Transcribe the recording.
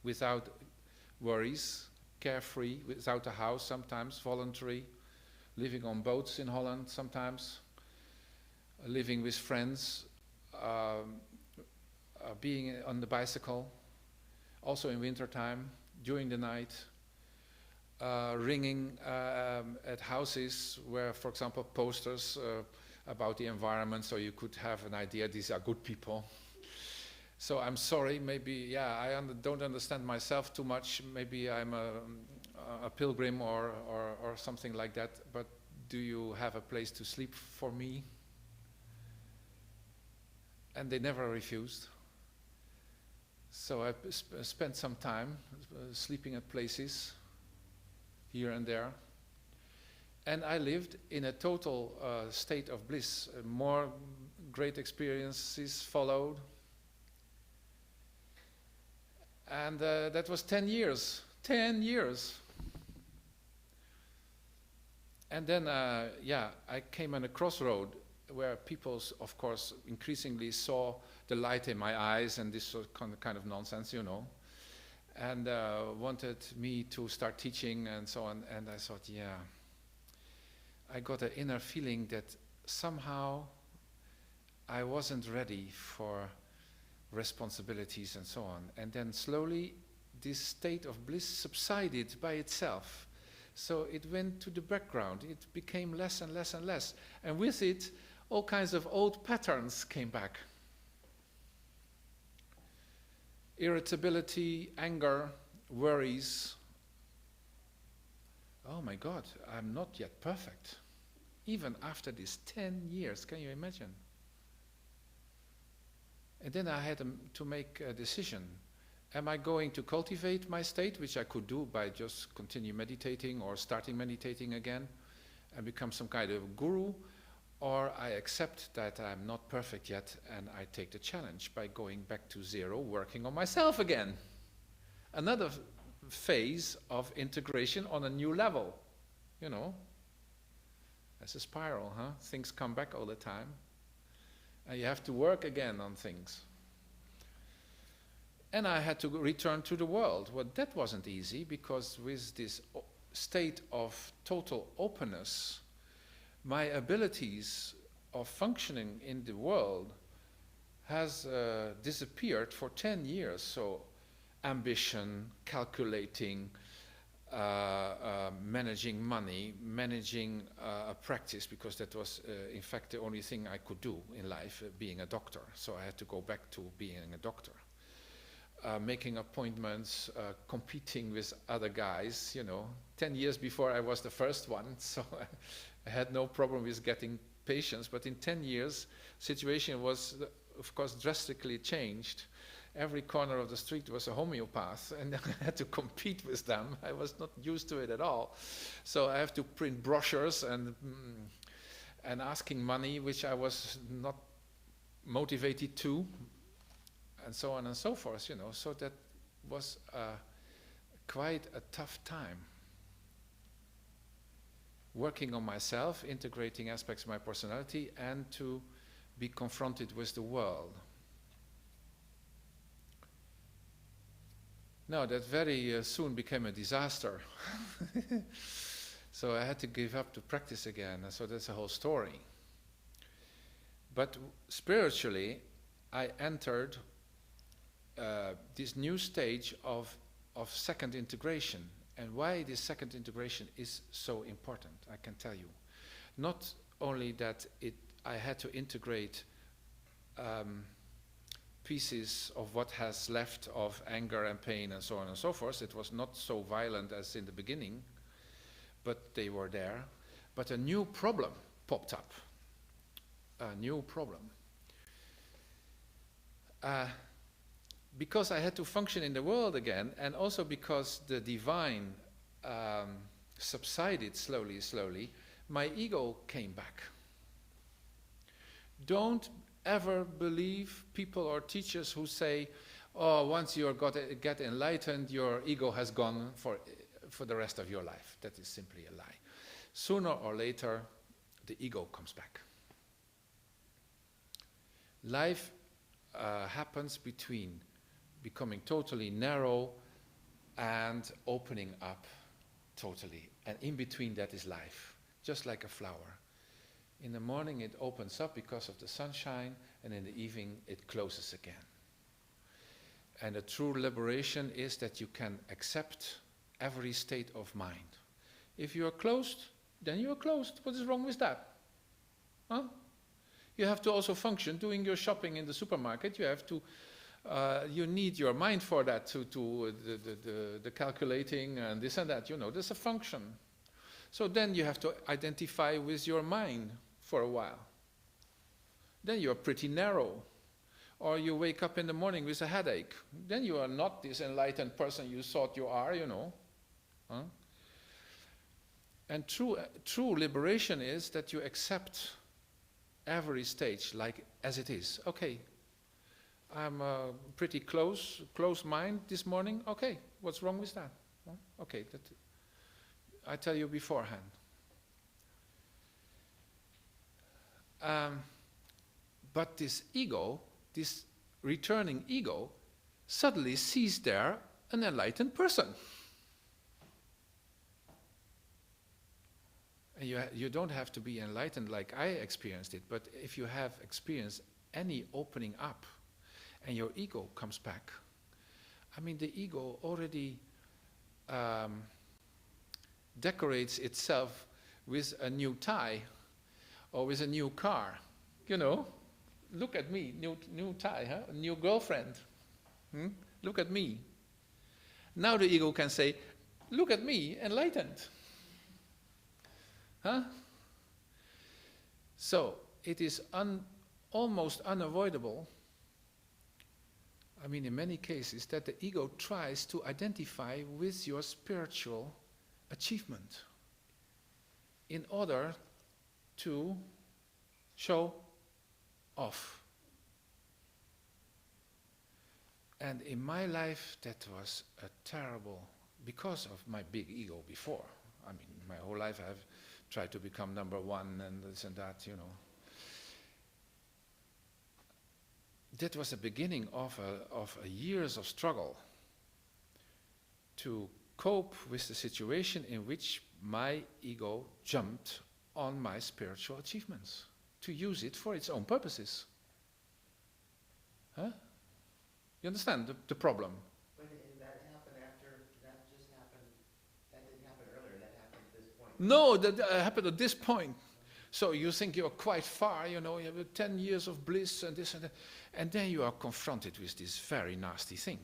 without worries, carefree, without a house sometimes, voluntary, living on boats in Holland sometimes, living with friends, being on the bicycle, also in wintertime, during the night, ringing at houses where, for example, posters about the environment, so you could have an idea these are good people. So I'm sorry, maybe, I don't understand myself too much. Maybe I'm a pilgrim or something like that, but do you have a place to sleep for me? And they never refused. So I spent some time sleeping at places here and there. And I lived in a total state of bliss. More great experiences followed. And that was 10 years. 10 years. And then, I came on a crossroad where people, of course, increasingly saw the light in my eyes and this kind of nonsense, you know, and wanted me to start teaching and so on. And I thought, I got an inner feeling that somehow I wasn't ready for responsibilities and so on. And then slowly this state of bliss subsided by itself. So it went to the background. It became less and less and less. And with it, all kinds of old patterns came back. Irritability, anger, worries. Oh my God, I'm not yet perfect. Even after these 10 years, can you imagine? And then I had to make a decision. Am I going to cultivate my state, which I could do by just continue meditating or starting meditating again and become some kind of guru? Or I accept that I'm not perfect yet and I take the challenge by going back to zero, working on myself again. Another phase of integration on a new level, you know. As a spiral, huh? Things come back all the time. And you have to work again on things. And I had to return to the world. Well, that wasn't easy, because with this state of total openness, my abilities of functioning in the world has disappeared for 10 years. So ambition, calculating, managing money, managing a practice, because that was in fact the only thing I could do in life, being a doctor. So I had to go back to being a doctor. Making appointments, competing with other guys, you know. 10 years before I was the first one, so I had no problem with getting patients, but in 10 years, situation was, of course, drastically changed. Every corner of the street was a homeopath, and I had to compete with them. I was not used to it at all. So I have to print brochures and asking money, which I was not motivated to, and so on and so forth, you know. So that was quite a tough time. Working on myself, integrating aspects of my personality, and to be confronted with the world. No, that very soon became a disaster. So I had to give up to practice again, and so that's a whole story. But spiritually, I entered this new stage of second integration. And why this second integration is so important, I can tell you. Not only that I had to integrate pieces of what has left of anger and pain and so on and so forth. It was not so violent as in the beginning, but they were there. But a new problem popped up. A new problem. Because I had to function in the world again, and also because the divine subsided slowly, my ego came back. Don't ever believe people or teachers who say, oh, once you get enlightened, your ego has gone for the rest of your life. That is simply a lie. Sooner or later, the ego comes back. Life happens between becoming totally narrow and opening up totally. And in between that is life, just like a flower. In the morning it opens up because of the sunshine, and in the evening it closes again. And a true liberation is that you can accept every state of mind. If you are closed, then you are closed. What is wrong with that? Huh? You have to also function. Doing your shopping in the supermarket, you have to, you need your mind for that, to the calculating and this and that. You know, there's a function. So then you have to identify with your mind for a while. Then you're pretty narrow. Or you wake up in the morning with a headache. Then you are not this enlightened person you thought you are, you know. Huh? And true liberation is that you accept every stage like as it is. Okay, I'm pretty close mind this morning. Okay, what's wrong with that? Huh? Okay, that I tell you beforehand. But this ego, this returning ego, suddenly sees there an enlightened person. And you don't have to be enlightened like I experienced it, but if you have experienced any opening up and your ego comes back, I mean, the ego already decorates itself with a new tie or with a new car, you know. Look at me, new tie, huh? A new girlfriend. Look at me. Now the ego can say, look at me, enlightened. Huh? So it is almost unavoidable, I mean in many cases, that the ego tries to identify with your spiritual achievement in order to show off. And in my life that was a terrible, because of my big ego before. I mean, my whole life I've tried to become number one and this and that, you know. That was the beginning of a years of struggle to cope with the situation in which my ego jumped on my spiritual achievements, to use it for its own purposes. Huh? You understand the problem? But that happened after, that just happened, that didn't happen earlier, that happened at this point. No, that happened at this point. So you think you're quite far, you know, you have 10 years of bliss and this and that, and then you are confronted with this very nasty thing.